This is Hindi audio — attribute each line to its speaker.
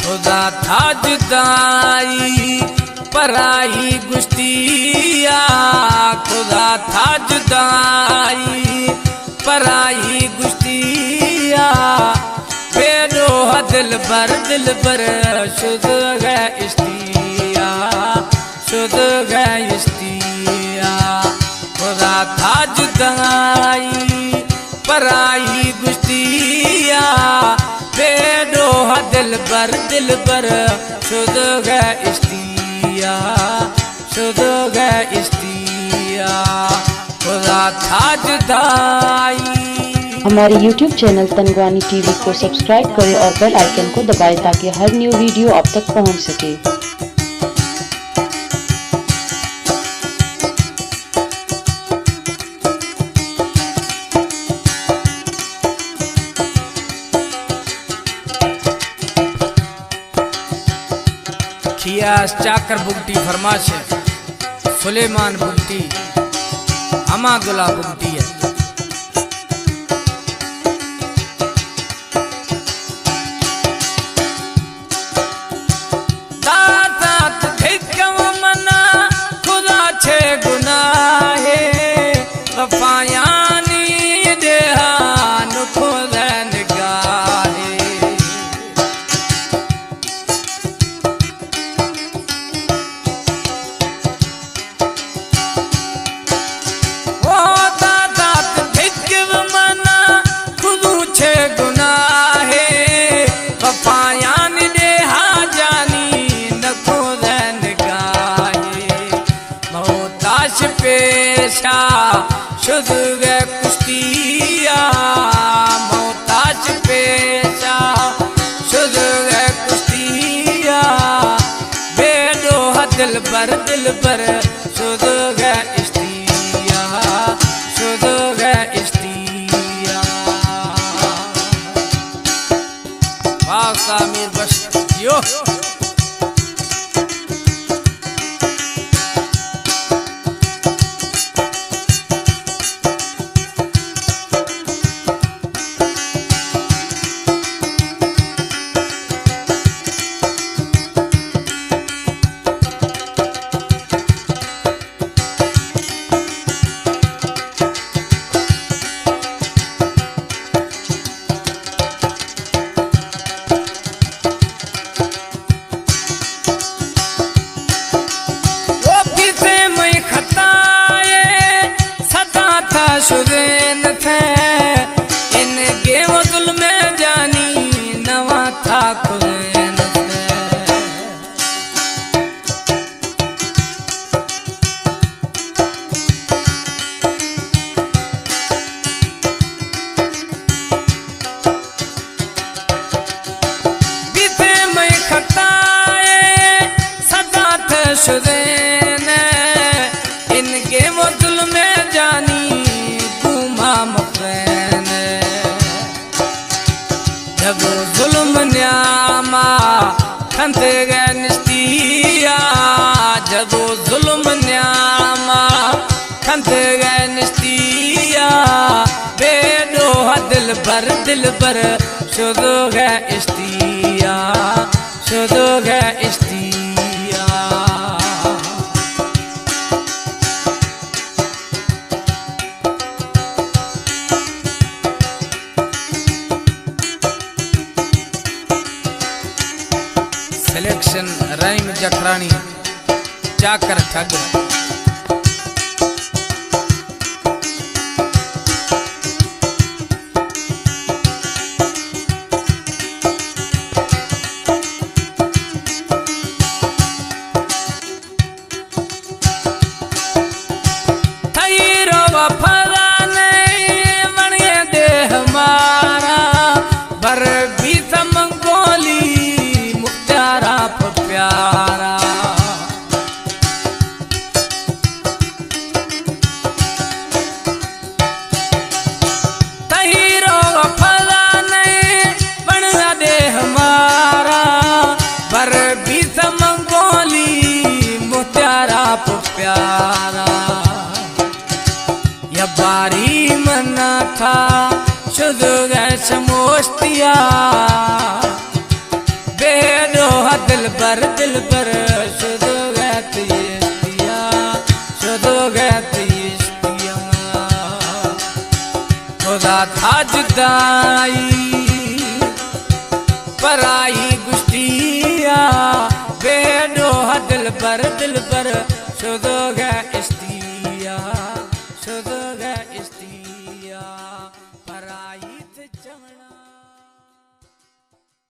Speaker 1: खुदा था जुदाई पराई गुश्तिया, खुदा था जुदाई पराई गुश्तिया, बेरोह दिल बर शुद गए इश्तिया, शुद गए इश्तिया। खुदा था जुदाई पराई गुश्तिया, बेरोह दिल बर शुद गए इश्तिया, शुद गए इश्तिया। खुदा था जुदाई।
Speaker 2: हमारे YouTube चैनल तनगवानी टीवी को सब्सक्राइब करें और बेल आइकन को दबाएं ताकि हर न्यू वीडियो आप तक पहुंच सके।
Speaker 1: खियास चाकर बुगटी फरमाश है, सुलेमान बुगटी अमादुल्ला बुगटी है। पेशा शुद गए कुश्तिया, मोहताज पेशा शुद गए कुश्तिया, बेरोह दिल बर शुद गए इश्तिया, शुद गए इश्तिया। वाह मीर बश यो शुदेन थे इनके वज़ुल में जानी नवा था खुदैन थे। बीते मैं खताए सदा थे शुदेन इनके वज़ुल में जानी जब जुल्म न्यामा खंत गए निस्तिया, जब जुल्म न्यामा खंत गए निस्तिया, बेरोह दिल बर शुद गए इश्तिया, शुद गए इश्तिया। सिलेक्शन राइम जखरानी चाकर ठग। थईरो वफादा नहीं बनिए दे हमारा बर भी समंगोली प्यारा। तहीरो वफादा नहीं बना दे हमारा बर भी समंगोली मुत्यारा प्यारा। या बारी मना था शुद्ध गए समोस्तिया, बेरो दिल पर शुद्ध गैत इश्तिया शुद्ध गैत इश्तिया खुदा था जुदाई पराई गुस्तिया बेडो दिल पर शुद्ध गैत इश्तिया